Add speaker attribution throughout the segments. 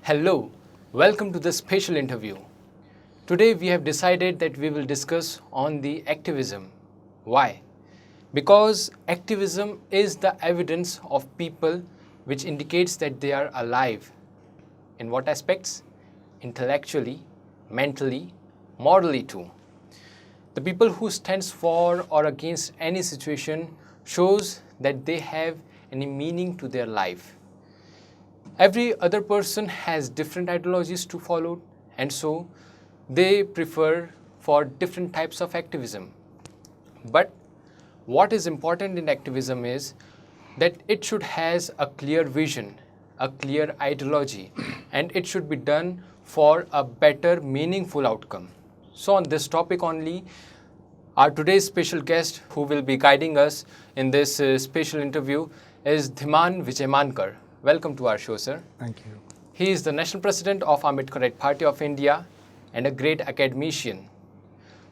Speaker 1: Hello, welcome to this special interview. Today we have decided that we will discuss on the activism. Why? Because activism is the evidence of people which indicates that they are alive. In what aspects? Intellectually, mentally, morally too. The people who stands for or against any situation shows that they have any meaning to their life. Every other person has different ideologies to follow, and so they prefer for different types of activism. But what is important in activism is that it should has a clear vision, a clear ideology, and it should be done for a better, meaningful outcome. So on this topic only, our today's special guest who will be guiding us in this special interview is Dhiman Vijaymankar. Welcome to our show, sir.
Speaker 2: Thank you.
Speaker 1: He is the National President of Ambedkarite Party of India and a great academician.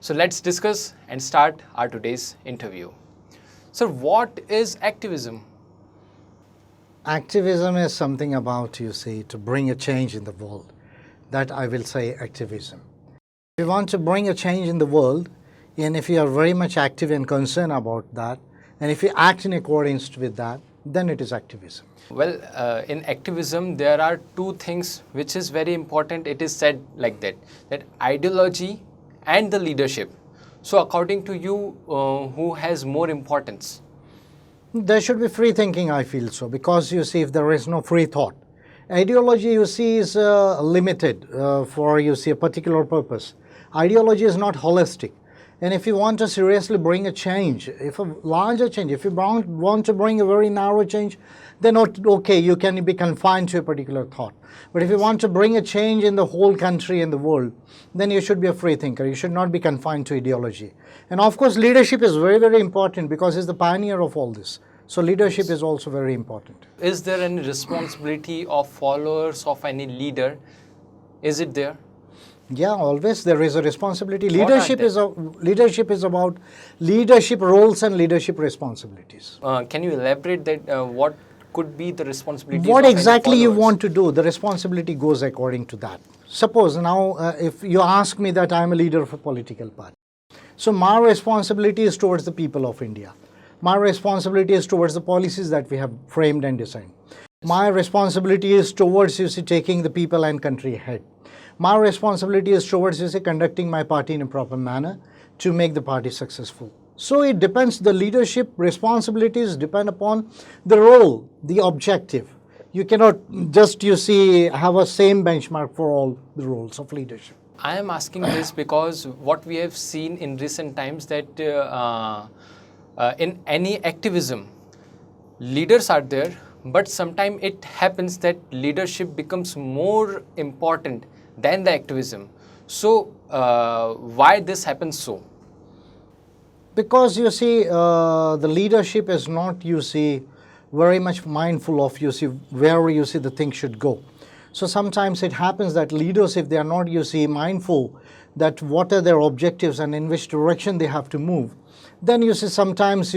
Speaker 1: So let's discuss and start our today's interview. Sir, what is activism?
Speaker 2: Activism is something about, to bring a change in the world. That I will say activism. If you want to bring a change in the world, and if you are very much active and concerned about that, and if you act in accordance with that, then it is activism.
Speaker 1: Well, in activism, there are two things which is very important. It is said like that ideology and the leadership. So according to you, who has more importance?
Speaker 2: There should be free thinking, I feel so, because if there is no free thought, ideology is limited for a particular purpose. Ideology is not holistic. And if you want to seriously bring a change, if a larger change, if you want to bring a very narrow change, then okay, you can be confined to a particular thought. But if you want to bring a change in the whole country and the world, then you should be a free thinker. You should not be confined to ideology. And of course, leadership is very, very important because it's the pioneer of all this. So leadership is also very important.
Speaker 1: Is there any responsibility of followers of any leader? Is it there?
Speaker 2: Yeah, always there is a responsibility. Leadership is about leadership roles and leadership responsibilities.
Speaker 1: Can you elaborate that? What could be the responsibility?
Speaker 2: What exactly you want to do? The responsibility goes according to that. Suppose now, if you ask me that I am a leader of a political party, so my responsibility is towards the people of India. My responsibility is towards the policies that we have framed and designed. My responsibility is towards taking the people and country ahead. My responsibility is towards conducting my party in a proper manner to make the party successful. So it depends, the leadership responsibilities depend upon the role, the objective. You cannot just, have a same benchmark for all the roles of leadership.
Speaker 1: I am asking this because what we have seen in recent times that in any activism, leaders are there, but sometimes it happens that leadership becomes more important than the activism. So why this happens so?
Speaker 2: Because the leadership is not very much mindful of where the thing should go. So sometimes it happens that leaders, if they are not mindful that what are their objectives and in which direction they have to move, then sometimes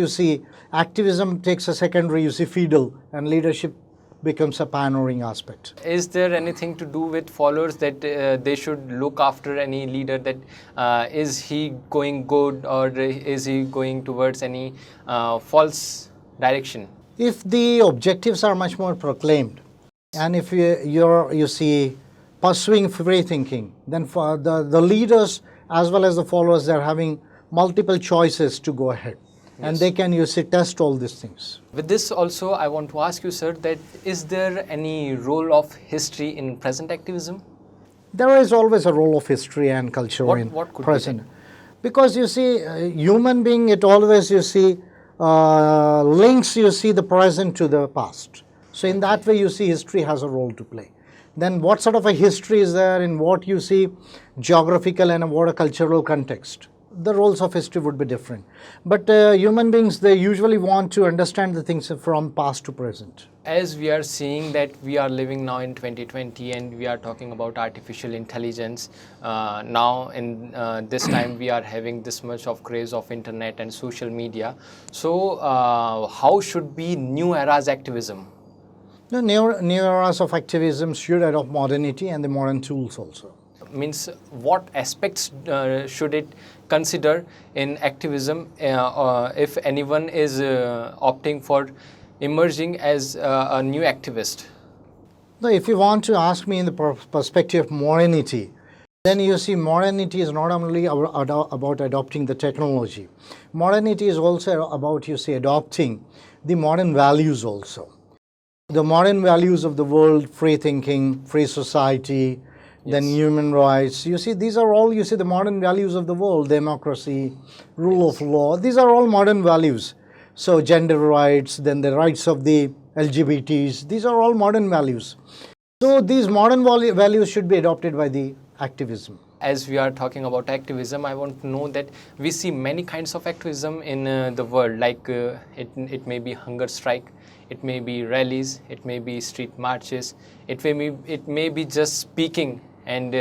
Speaker 2: activism takes a secondary fiddle and leadership becomes a pioneering aspect.
Speaker 1: Is there anything to do with followers that they should look after any leader, that is he going good or is he going towards any false direction?
Speaker 2: If the objectives are much more proclaimed and if you're pursuing free thinking, then for the leaders as well as the followers, they're having multiple choices to go ahead. And they can test all these things.
Speaker 1: With this also, I want to ask you, sir, that is there any role of history in present activism?
Speaker 2: There is always a role of history and culture in present. Because human being, it always links the present to the past. So in that way, history has a role to play. Then what sort of a history is there in what geographical and what a cultural context? The roles of history would be different. But human beings, they usually want to understand the things from past to present.
Speaker 1: As we are seeing that we are living now in 2020 and we are talking about artificial intelligence, now in this time we are having this much of craze of internet and social media. So how should be new era's activism?
Speaker 2: The new eras of activism should adopt modernity and the modern tools also.
Speaker 1: Means what aspects should it consider in activism if anyone is opting for emerging as a new activist?
Speaker 2: Now, if you want to ask me in the perspective of modernity, then you see modernity is not only about adopting the technology. Modernity is also about, you see, adopting the modern values also. The modern values of the world, free thinking, free society, then human rights. You see, these are all, you see, the modern values of the world, democracy, rule of law. These are all modern values. So gender rights, then the rights of the LGBTs, these are all modern values. So these modern values should be adopted by the activism.
Speaker 1: As we are talking about activism, I want to know that we see many kinds of activism in the world, like it may be hunger strike, it may be rallies, it may be street marches, it may be just speaking and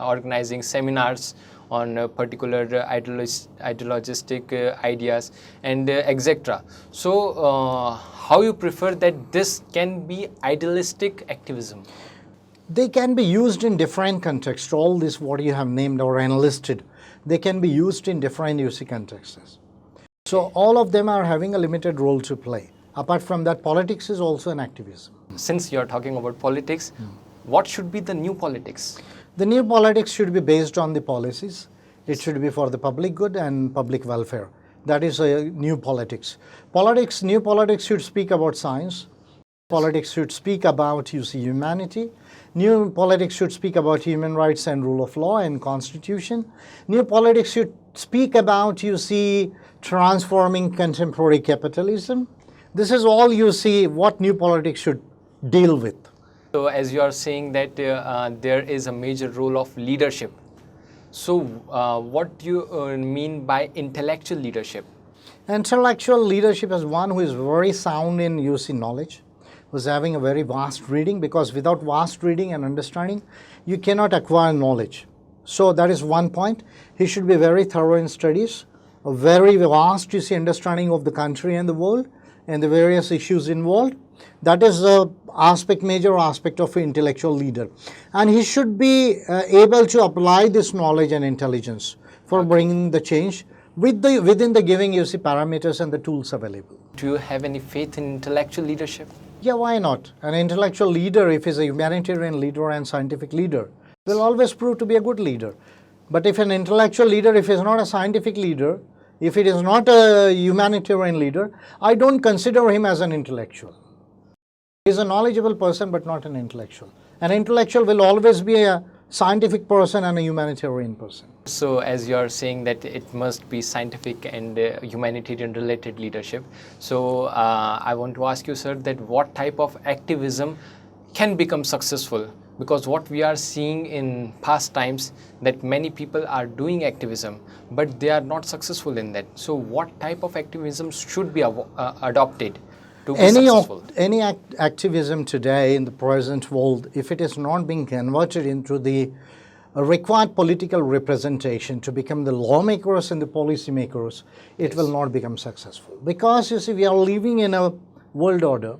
Speaker 1: organizing seminars on particular ideologistic ideas and etc. So how you prefer that this can be idealistic activism?
Speaker 2: They can be used in different contexts. All this what you have named or enlisted, they can be used in different contexts. So all of them are having a limited role to play. Apart from that, politics is also an activism.
Speaker 1: Since you are talking about politics, what should be the new politics?
Speaker 2: The new politics should be based on the policies. It should be for the public good and public welfare. That is a new politics. New politics should speak about science. Politics should speak about, you see, humanity. New politics should speak about human rights and rule of law and constitution. New politics should speak about, you see, transforming contemporary capitalism. This is all, you see, what new politics should deal with.
Speaker 1: So as you are saying that there is a major role of leadership. So what do you mean by intellectual leadership?
Speaker 2: Intellectual leadership is one who is very sound in, you see, knowledge, who's having a very vast reading, because without vast reading and understanding, you cannot acquire knowledge. So that is one point. He should be very thorough in studies, a very vast, you see, understanding of the country and the world and the various issues involved. That is a major aspect of an intellectual leader. And he should be able to apply this knowledge and intelligence for bringing the change within the giving, you see, parameters and the tools available.
Speaker 1: Do you have any faith in intellectual leadership?
Speaker 2: Yeah, why not? An intellectual leader, if he's a humanitarian leader and scientific leader, will always prove to be a good leader. But if an intellectual leader, if he's not a scientific leader, if it is not a humanitarian leader, I don't consider him as an intellectual. He's a knowledgeable person, but not an intellectual. An intellectual will always be a scientific person and a humanitarian person.
Speaker 1: So as you are saying that it must be scientific and humanitarian related leadership. So I want to ask you, sir, that what type of activism can become successful? Because what we are seeing in past times that many people are doing activism, but they are not successful in that. So what type of activism should be adopted to be successful?
Speaker 2: Any activism today in the present world, if it is not being converted into the required political representation to become the lawmakers and the policymakers, it will not become successful. Because, you see, we are living in a world order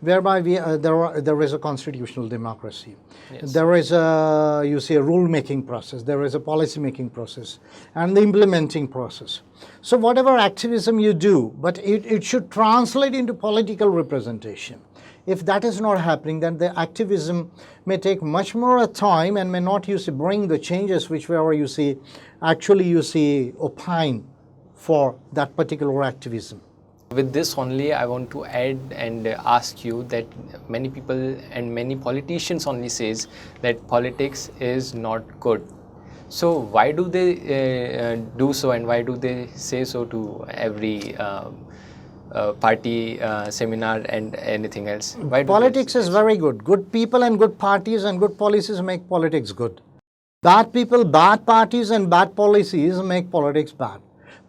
Speaker 2: whereby there is a constitutional democracy. Yes. There is a, you see, a rule-making process, there is a policy-making process, and the implementing process. So whatever activism you do, but it should translate into political representation. If that is not happening, then the activism may take much more time and may not, you see, bring the changes which were, you see, actually, you see, opine for that particular activism.
Speaker 1: With this only, I want to add and ask you that many people and many politicians only says that politics is not good. So why do they do so, and why do they say so to every party seminar and anything else? Why
Speaker 2: politics is very good. Good people and good parties and good policies make politics good. Bad people, bad parties and bad policies make politics bad.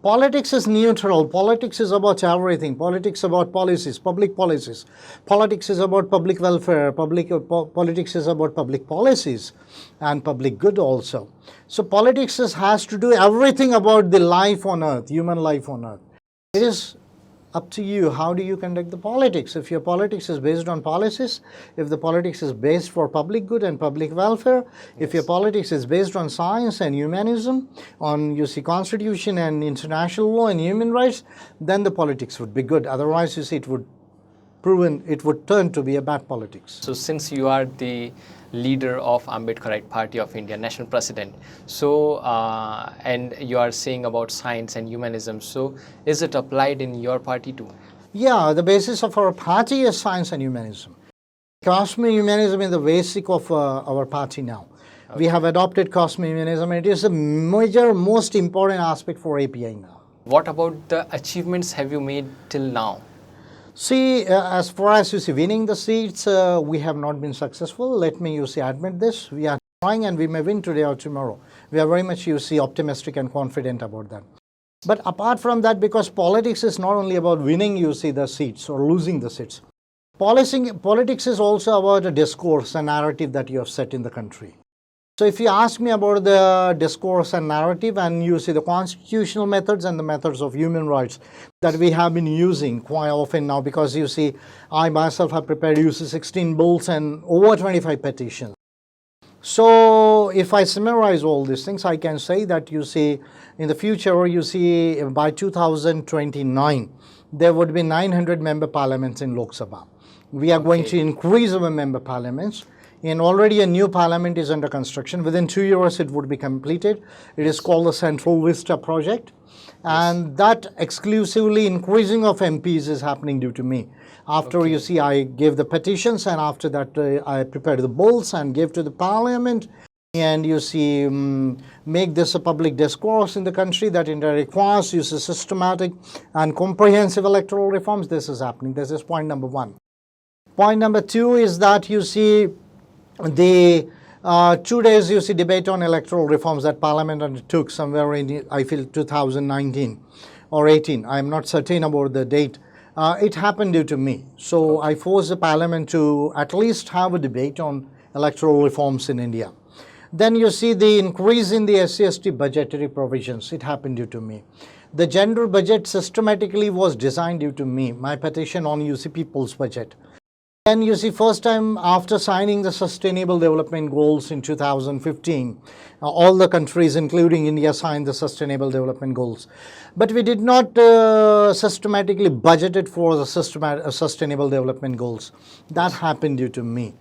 Speaker 2: Politics is neutral. Politics is about everything. Politics is about policies, public policies. Politics is about public welfare. Politics is about public policies and public good also. So politics has to do everything about the life on earth, human life on earth. It is up to you. How do you conduct the politics? If your politics is based on policies, if the politics is based for public good and public welfare, if your politics is based on science and humanism, on you see constitution and international law and human rights, then the politics would be good. Otherwise, you see, it would turn to be a bad politics.
Speaker 1: So since you are the leader of Ambedkarite Party of India, national president, so and you are saying about science and humanism, so is it applied in your party too?
Speaker 2: Yeah, the basis of our party is science and humanism. Cosmic humanism is the basic of our party now. Okay. We have adopted cosmic humanism. It is a major, most important aspect for API now.
Speaker 1: What about the achievements have you made till now?
Speaker 2: See, as far as you see winning the seats, we have not been successful. Let me, you see, admit this. We are trying and we may win today or tomorrow. We are very much, you see, optimistic and confident about that. But apart from that, because politics is not only about winning, you see, the seats or losing the seats. Politics is also about a discourse, a narrative that you have set in the country. So if you ask me about the discourse and narrative, and you see the constitutional methods and the methods of human rights that we have been using quite often now, because you see, I myself have prepared 16 bills and over 25 petitions. So if I summarize all these things, I can say that you see, in the future, you see, by 2029, there would be 900 member parliaments in Lok Sabha. We are going to increase our member parliaments. And already a new parliament is under construction. Within 2 years, it would be completed. It is called the Central Vista Project. And that exclusively increasing of MPs is happening due to me. After, you see, I gave the petitions, and after that, I prepared the bills and gave to the parliament. And you see, make this a public discourse in the country that India requires, you see, systematic and comprehensive electoral reforms. This is happening. This is point number one. Point number two is that you see, the 2 days, you see, debate on electoral reforms that Parliament undertook somewhere in, I feel, 2019 or 18. I am not certain about the date. It happened due to me. So I forced the Parliament to at least have a debate on electoral reforms in India. Then you see the increase in the SC/ST budgetary provisions. It happened due to me. The gender budget systematically was designed due to me. My petition on UC People's Budget. And you see, first time after signing the Sustainable Development Goals in 2015, all the countries, including India, signed the Sustainable Development Goals. But we did not systematically budget it for the Sustainable Development Goals. That happened due to me.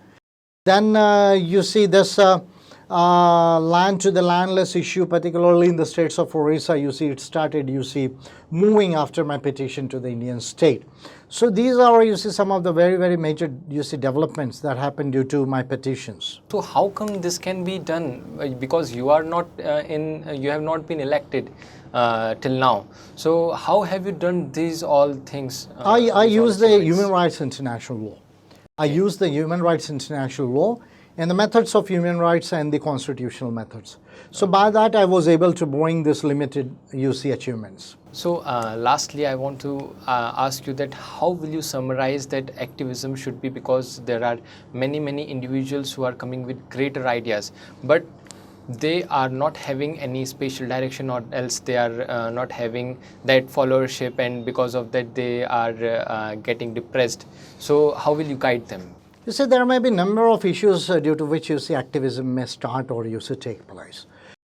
Speaker 2: Then you see this land to the landless issue, particularly in the states of Orissa, you see, it started, you see, moving after my petition to the Indian state. So these are, you see, some of the very, very major, you see, developments that happened due to my petitions.
Speaker 1: So how come this can be done? Because you are not you have not been elected till now. So how have you done these all things?
Speaker 2: I use the Human Rights International Law. I use the Human Rights International Law and the methods of human rights and the constitutional methods. So by that, I was able to bring this limited, you see, achievements.
Speaker 1: So lastly, I want to ask you that how will you summarize that activism should be, because there are many, many individuals who are coming with greater ideas, but they are not having any spatial direction, or else they are not having that followership, and because of that they are getting depressed. So how will you guide them?
Speaker 2: You see, there may be a number of issues due to which you see activism may start or you see take place.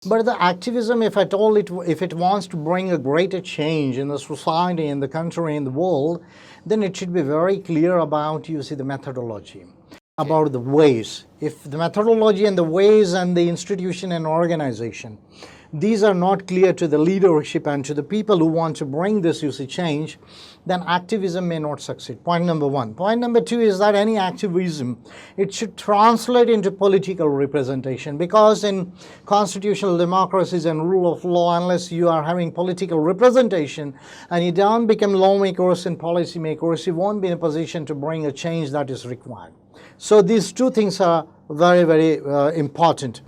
Speaker 2: But the activism, if at all, if it wants to bring a greater change in the society, in the country, in the world, then it should be very clear about, you see, the methodology, about the ways. If the methodology and the ways and the institution and organization, these are not clear to the leadership and to the people who want to bring this, you see, change, then activism may not succeed. Point number one. Point number two is that any activism, it should translate into political representation, because in constitutional democracies and rule of law, unless you are having political representation and you don't become lawmakers and policymakers, you won't be in a position to bring a change that is required. So these two things are very, very important.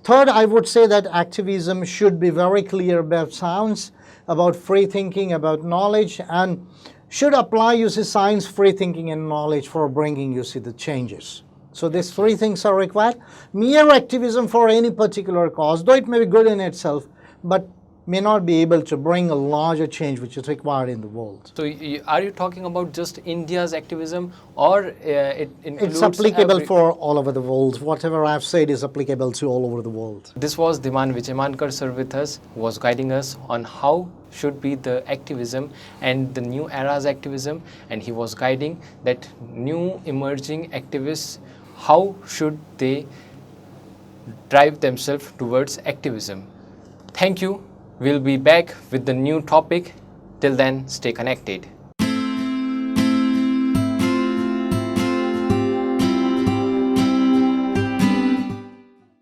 Speaker 2: Third, I would say that activism should be very clear about science, about free thinking, about knowledge, and should apply, you see, science, free thinking, and knowledge for bringing, you see, the changes. So these three things are required. Mere activism for any particular cause, though it may be good in itself, but may not be able to bring a larger change which is required in the world.
Speaker 1: So are you talking about just India's activism, or it includes
Speaker 2: It's applicable
Speaker 1: every-
Speaker 2: for all over the world. Whatever I've said is applicable to all over the world.
Speaker 1: This was Dhiman Vijaymankar sir with us, who was guiding us on how should be the activism and the new era's activism, and he was guiding that new emerging activists, how should they drive themselves towards activism. Thank you. We'll be back with the new topic. Till then, stay connected.